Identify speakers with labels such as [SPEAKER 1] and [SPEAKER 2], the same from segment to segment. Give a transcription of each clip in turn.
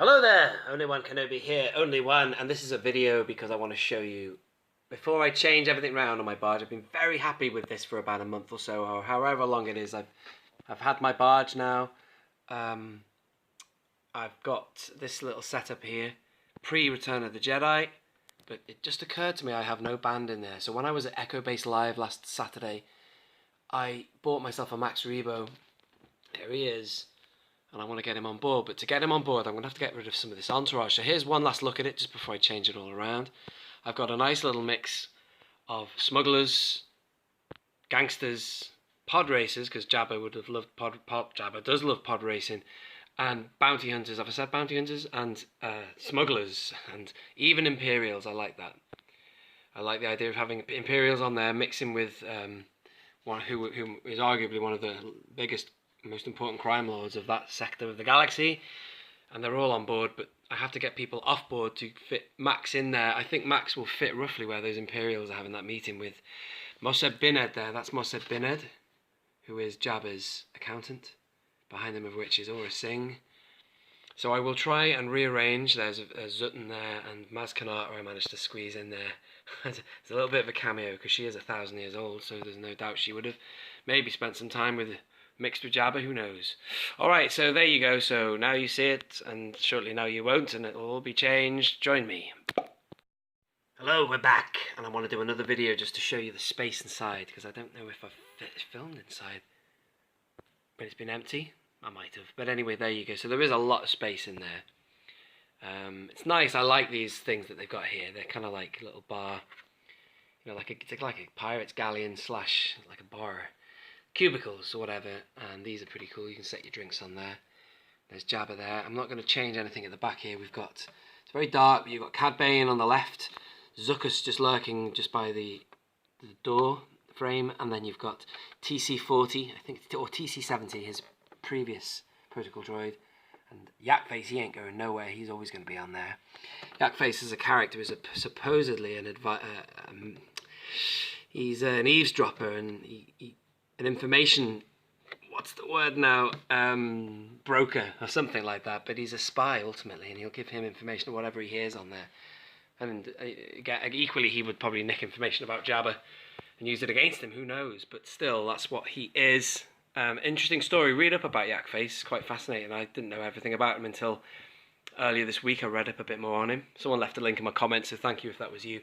[SPEAKER 1] Hello there, only one Kenobi here, only one, and this is a video because I want to show you, before I change everything around on my barge. I've been very happy with this for about a month or so, or however long it is. I've had my barge now. I've got this little setup here, pre-Return of the Jedi, but it just occurred to me I have no band in there. So when I was at Echo Base Live last Saturday, I bought myself a Max Rebo. There he is. And I want to get him on board, but to get him on board I'm going to have to get rid of some of this entourage. So here's one last look at it just before I change it all around. I've got a nice little mix of smugglers, gangsters, pod racers, because Jabba would have loved Jabba does love pod racing, and bounty hunters. Have I said bounty hunters? And smugglers, and even Imperials. I like that. I like the idea of having Imperials on there, mixing with one who is arguably one of the biggest, most important crime lords of that sector of the galaxy, and they're all on board, but I have to get people off board to fit Max in there. I think Max will fit roughly where those Imperials are having that meeting with Mossad Bined there. That's Mossad Bined, who is Jabba's accountant, behind them of which is Aura Singh. So I will try and rearrange. There's a Zutton there, and Maz Kanata I managed to squeeze in there. It's a little bit of a cameo because she is 1,000 years old, so there's no doubt she would have maybe spent some time with mixed with Jabba, who knows. Alright, so there you go. So now you see it, and shortly now you won't, and it'll all be changed. Join me. Hello, we're back, and I want to do another video just to show you the space inside, because I don't know if I've filmed inside, but it's been empty. I might have, but anyway, there you go. So there is a lot of space in there. It's nice. I like these things that they've got here. They're kind of like a little bar, you know, like a pirate's galleon slash like a bar, cubicles or whatever. And these are pretty cool. You can set your drinks on there. There's Jabba there. I'm not going to change anything at the back here. We've got, it's very dark, but you've got Cad Bane on the left, Zuckuss just lurking just by the door frame, and then you've got TC-40, I think, or TC-70, his previous protocol droid, and Yakface, he ain't going nowhere. He's always going to be on there. Yakface as a character is supposedly he's an eavesdropper, and an information, what's the word now, broker or something like that, but he's a spy ultimately, and he'll give him information of whatever he hears on there. And equally he would probably nick information about Jabba and use it against him, who knows, but still that's what he is. Interesting story. Read up about Yakface. Quite fascinating. I didn't know everything about him until earlier this week. I read up a bit more on him. Someone left a link in my comments, so thank you if that was you.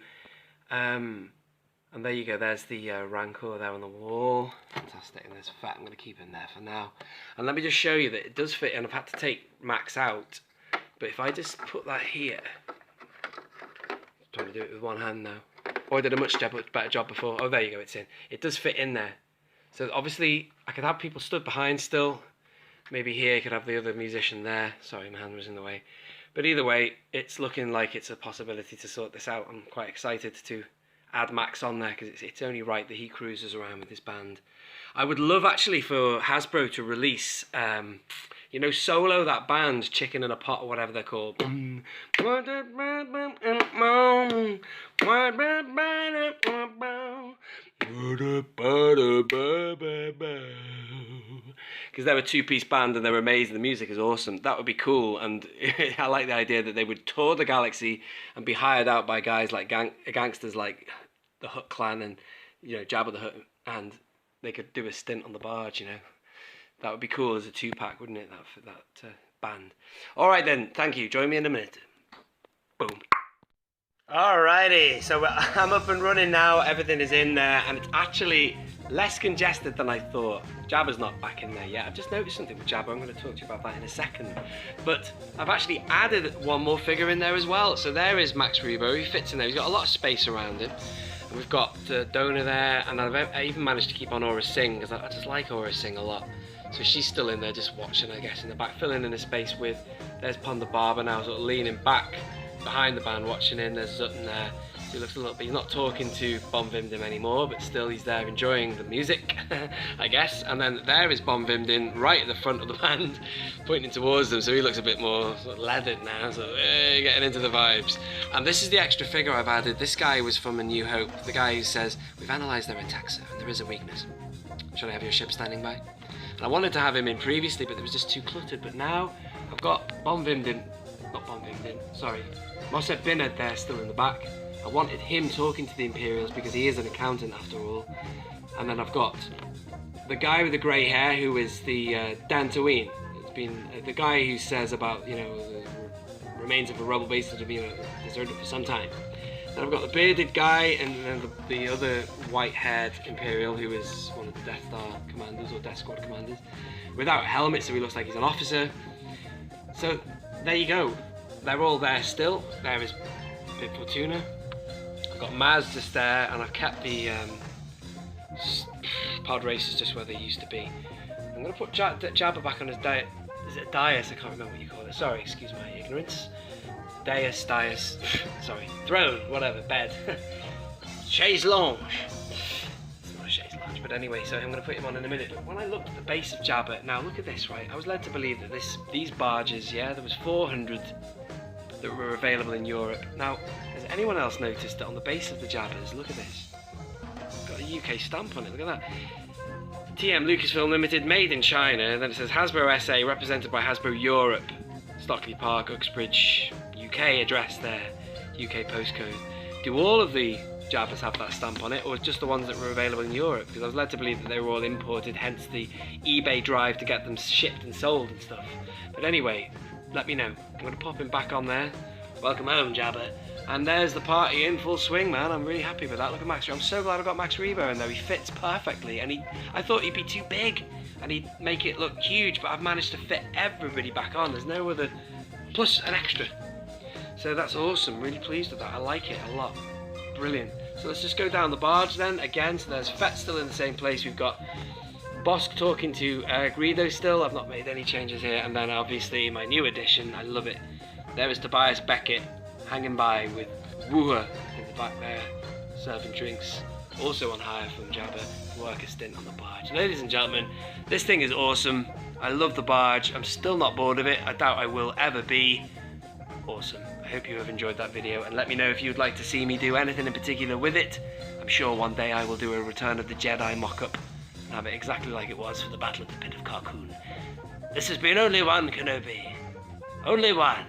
[SPEAKER 1] And there you go. There's the Rancor there on the wall. Fantastic. And there's Fett. I'm going to keep him there for now. And let me just show you that it does fit. And I've had to take Max out. But if I just put that here, I'm trying to do it with one hand now. Oh, I did a much better job before. Oh, there you go. It's in. It does fit in there. So obviously I could have people stood behind still. Maybe here I could have the other musician there. Sorry, my hand was in the way. But either way, it's looking like it's a possibility to sort this out. I'm quite excited to add Max on there, because it's only right that he cruises around with his band. I would love actually for Hasbro to release, you know, Solo, that band, Chicken in a Pot or whatever they're called. Because they're a two-piece band and they're amazing. The music is awesome. That would be cool, and I like the idea that they would tour the galaxy and be hired out by guys like gangsters like the Hutt clan and, you know, Jabba the Hutt, and they could do a stint on the barge. You know, that would be cool as a two-pack, wouldn't it? That band. All right then. Thank you. Join me in a minute. Boom. Alrighty, so I'm up and running now. Everything is in there, and it's actually less congested than I thought. Jabba's not back in there yet. I've just noticed something with Jabba. I'm going to talk to you about that in a second. But I've actually added one more figure in there as well. So there is Max Rebo. He fits in there. He's got a lot of space around him. And we've got Dona there, and I even managed to keep on Aura Singh, because I just like Aura Singh a lot. So she's still in there just watching, I guess, in the back, filling in the space with, there's Ponda Barber now, sort of leaning back behind the band watching in. There's Zutton there. He looks a little bit, he's not talking to Bon Vimdim anymore, but still he's there enjoying the music, I guess. And then there is Bon Vimdim right at the front of the band, pointing towards them, so he looks a bit more sort of leathered now, so getting into the vibes. And this is the extra figure I've added. This guy was from A New Hope, the guy who says, we've analysed their attack, sir, and there is a weakness. Should I have your ship standing by? And I wanted to have him in previously, but it was just too cluttered, but now I've got Bon Vimdim not Bonving, sorry, Mosef Bined there still in the back. I wanted him talking to the Imperials because he is an accountant after all. And then I've got the guy with the grey hair who is the Dantooine. It's been the guy who says about, you know, the remains of a rebel base that have been deserted for some time. Then I've got the bearded guy, and then the other white-haired Imperial who is one of the Death Star commanders or Death Squad commanders, without a helmet, so he looks like he's an officer. So there you go. They're all there still. There is Bib Fortuna. I've got Maz just there, and I've kept the pod races just where they used to be. I'm going to put Jabba back on his dais. Is it a dais? I can't remember what you call it. Sorry, excuse my ignorance. Dais, sorry, throne, whatever, bed. Chaise lounge. It's not a chaise lounge, but anyway, so I'm going to put him on in a minute. But when I looked at the base of Jabba, now look at this, right? I was led to believe that these barges, yeah, there was 400 that were available in Europe. Now, has anyone else noticed that on the base of the Jabbas, look at this, it's got a UK stamp on it, look at that. TM Lucasfilm Limited, made in China, and then it says Hasbro SA, represented by Hasbro Europe, Stockley Park, Uxbridge, UK address there, UK postcode. Do all of the Jabbas have that stamp on it, or just the ones that were available in Europe? Because I was led to believe that they were all imported, hence the eBay drive to get them shipped and sold and stuff. But anyway, let me know. I'm going to pop him back on there. Welcome home, Jabba. And there's the party in full swing, man. I'm really happy with that. Look at Max. I'm so glad I got Max Rebo in there. He fits perfectly, and I thought he'd be too big, and he'd make it look huge, but I've managed to fit everybody back on. There's no other, plus an extra. So that's awesome. Really pleased with that. I like it a lot. Brilliant. So let's just go down the barge then again. So there's Fett still in the same place. We've got Bosk talking to Greedo still. I've not made any changes here. And then obviously my new addition. I love it. There is Tobias Beckett hanging by with Wooher in the back there, serving drinks. Also on hire from Jabba, work a stint on the barge. Ladies and gentlemen, this thing is awesome. I love the barge. I'm still not bored of it. I doubt I will ever be. Awesome. I hope you have enjoyed that video, and let me know if you'd like to see me do anything in particular with it. I'm sure one day I will do a Return of the Jedi mock-up and have it exactly like it was for the Battle of the Pit of Carkoon. This has been Only One Kenobi. Only one.